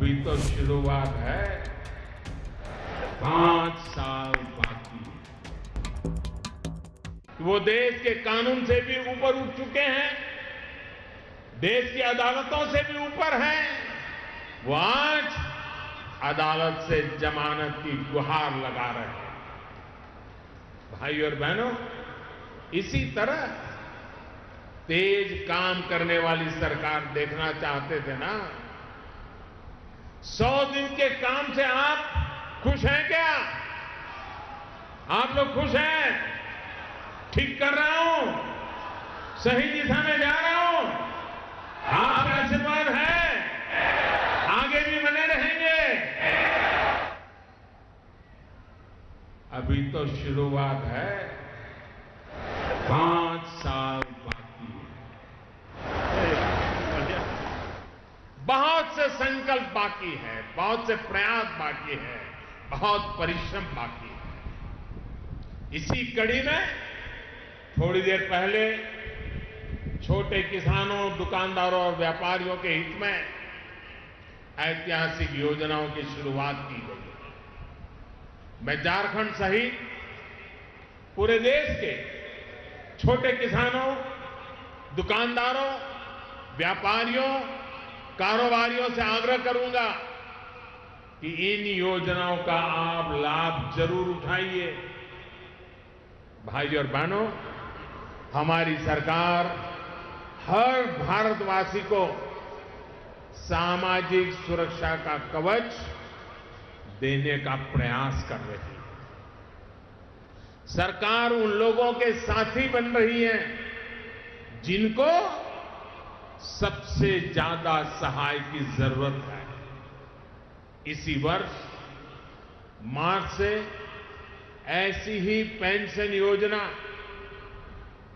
अभी तो शुरुआत है, 5 साल बाकी है। वो देश के कानून से भी ऊपर उठ चुके हैं, देश की अदालतों से भी ऊपर हैं। वो आज अदालत से जमानत की गुहार लगा रहे हैं। भाई और बहनों, इसी तरह तेज काम करने वाली सरकार देखना चाहते थे ना। 100 दिन के काम से आप खुश हैं क्या? आप लोग खुश हैं? ठीक कर रहा हूं, सही दिशा में जा रहा हूं, आपका आशीर्वाद है, आगे भी बने रहेंगे। अभी तो शुरुआत है, 5 साल बाकी है। बहुत से संकल्प बाकी है, बहुत से प्रयास बाकी है, बहुत परिश्रम बाकी है। इसी कड़ी में थोड़ी देर पहले छोटे किसानों, दुकानदारों और व्यापारियों के हित में ऐतिहासिक योजनाओं की शुरुआत की गई है। मैं झारखंड सहित पूरे देश के छोटे किसानों, दुकानदारों, व्यापारियों, कारोबारियों से आग्रह करूंगा कि इन योजनाओं का आप लाभ जरूर उठाइए। भाई और बहनों, हमारी सरकार हर भारतवासी को सामाजिक सुरक्षा का कवच देने का प्रयास कर रही है। सरकार उन लोगों के साथी बन रही है जिनको सबसे ज्यादा सहाय की जरूरत है। इसी वर्ष मार्च से ऐसी ही पेंशन योजना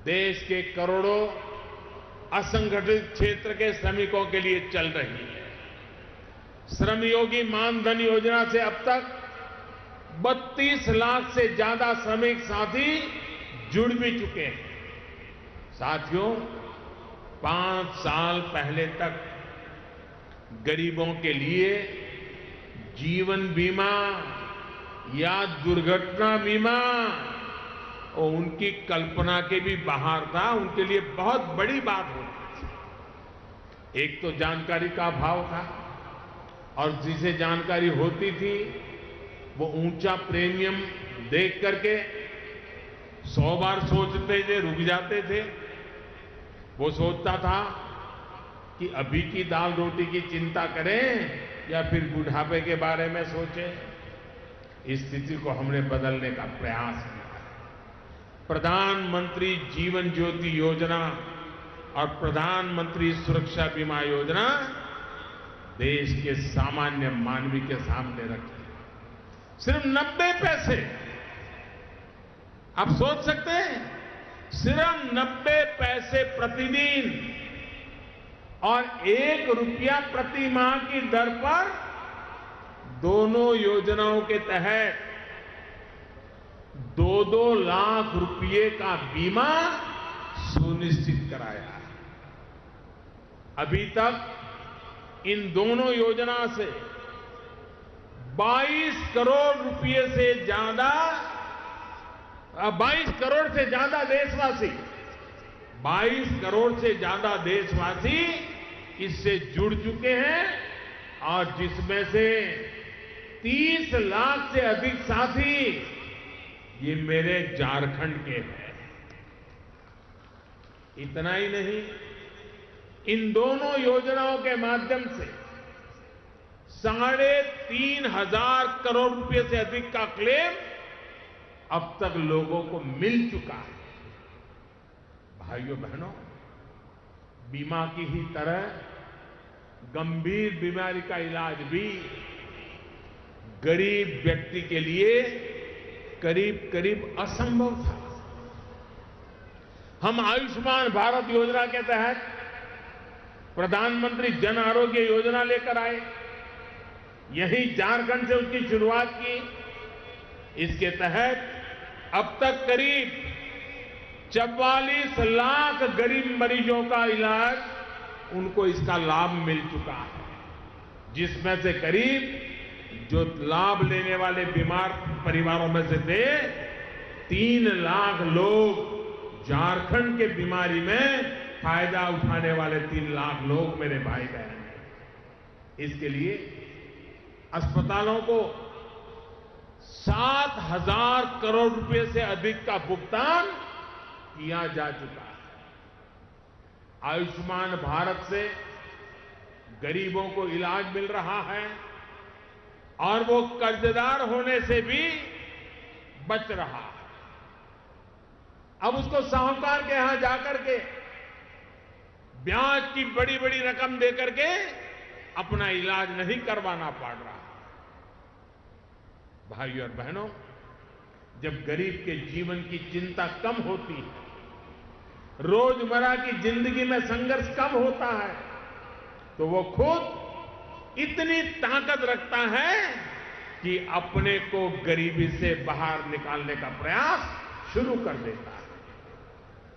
देश के करोड़ों असंगठित क्षेत्र के श्रमिकों के लिए चल रही है। श्रमयोगी मानधन योजना से अब तक 32 लाख से ज्यादा श्रमिक साथी जुड़ भी चुके हैं। साथियों, 5 साल पहले तक गरीबों के लिए जीवन बीमा या दुर्घटना बीमा और उनकी कल्पना के भी बाहर था। उनके लिए बहुत बड़ी बात होती थी। एक तो जानकारी का अभाव था और जिसे जानकारी होती थी वो ऊंचा प्रीमियम देख करके 100 बार सोचते थे, रुक जाते थे। वो सोचता था कि अभी की दाल रोटी की चिंता करें या फिर बुढ़ापे के बारे में सोचें। इस स्थिति को हमने बदलने का प्रयास किया। प्रधानमंत्री जीवन ज्योति योजना और प्रधानमंत्री सुरक्षा बीमा योजना देश के सामान्य मानवी के सामने रखी। सिर्फ 90 पैसे, आप सोच सकते हैं, सिर्फ 90 पैसे प्रतिदिन और 1 रुपया प्रति माह की दर पर दोनों योजनाओं के तहत 2-2 लाख रुपये का बीमा सुनिश्चित कराया है। अभी तक इन दोनों योजना से 22 करोड़ रुपये से ज्यादा 22 करोड़ से ज्यादा देशवासी 22 करोड़ से ज्यादा देशवासी इससे जुड़ चुके हैं और जिसमें से 30 लाख से अधिक साथी ये मेरे झारखंड के हैं। इतना ही नहीं, इन दोनों योजनाओं के माध्यम से 3,500 करोड़ रुपए से अधिक का क्लेम अब तक लोगों को मिल चुका है। भाइयों बहनों, बीमा की ही तरह गंभीर बीमारी का इलाज भी गरीब व्यक्ति के लिए करीब करीब असंभव था। हम आयुष्मान भारत योजना के तहत प्रधानमंत्री जन आरोग्य योजना लेकर आए। यही झारखंड से उसकी शुरुआत की। इसके तहत अब तक करीब 44 लाख गरीब मरीजों का इलाज उनको इसका लाभ मिल चुका है, जिसमें से करीब जो लाभ लेने वाले बीमार परिवारों में से थे 3 लाख लोग झारखंड के बीमारी में फायदा उठाने वाले 3 लाख लोग मेरे भाई बहन हैं। इसके लिए अस्पतालों को 7,000 करोड़ रुपए से अधिक का भुगतान किया जा चुका है। आयुष्मान भारत से गरीबों को इलाज मिल रहा है और वो कर्जदार होने से भी बच रहा है। अब उसको साहूकार के यहां जाकर के ब्याज की बड़ी बड़ी रकम देकर के अपना इलाज नहीं करवाना पड़ रहा। भाइयों और बहनों, जब गरीब के जीवन की चिंता कम होती है, रोजमर्रा की जिंदगी में संघर्ष कम होता है, तो वो खुद इतनी ताकत रखता है कि अपने को गरीबी से बाहर निकालने का प्रयास शुरू कर देता है।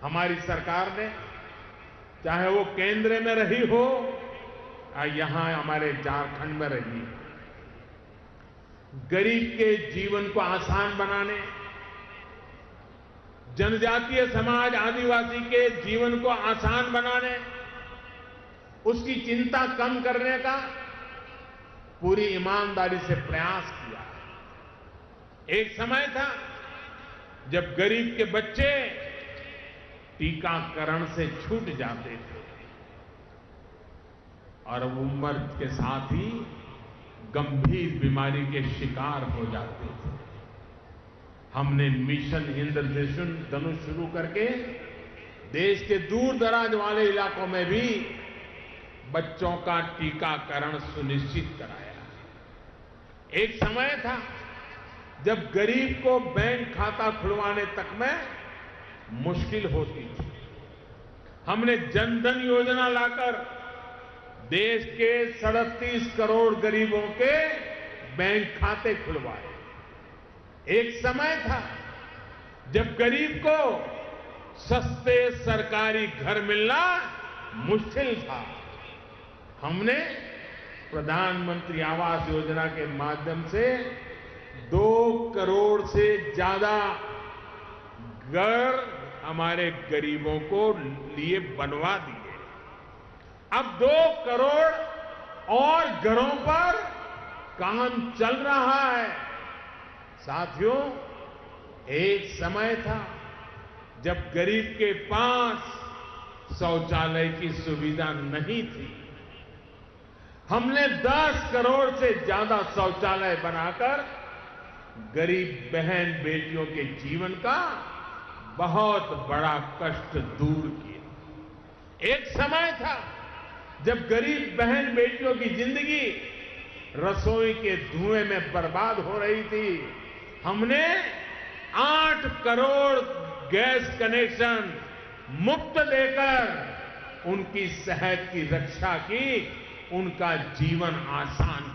हमारी सरकार ने, चाहे वो केंद्र में रही हो या यहां हमारे झारखंड में रही, गरीब के जीवन को आसान बनाने, जनजातीय समाज आदिवासी के जीवन को आसान बनाने, उसकी चिंता कम करने का पूरी ईमानदारी से प्रयास किया है। एक समय था जब गरीब के बच्चे टीकाकरण से छूट जाते थे और उम्र के साथ ही गंभीर बीमारी के शिकार हो जाते थे। हमने मिशन इंद्रधनुष शुरू करके देश के दूर दराज वाले इलाकों में भी बच्चों का टीकाकरण सुनिश्चित कराया। एक समय था जब गरीब को बैंक खाता खुलवाने तक में मुश्किल होती थी। हमने जनधन योजना लाकर देश के 37 करोड़ गरीबों के बैंक खाते खुलवाए। एक समय था जब गरीब को सस्ते सरकारी घर मिलना मुश्किल था। हमने प्रधानमंत्री आवास योजना के माध्यम से 2 करोड़ से ज्यादा घर हमारे गरीबों को लिए बनवा दिए। अब 2 करोड़ और घरों पर काम चल रहा है। साथियों, एक समय था जब गरीब के पास शौचालय की सुविधा नहीं थी। हमने 10 करोड़ से ज्यादा शौचालय बनाकर गरीब बहन बेटियों के जीवन का बहुत बड़ा कष्ट दूर किया। एक समय था जब गरीब बहन बेटियों की जिंदगी रसोई के धुएं में बर्बाद हो रही थी। हमने 8 करोड़ गैस कनेक्शन मुफ्त देकर उनकी सेहत की रक्षा की, उनका जीवन आसान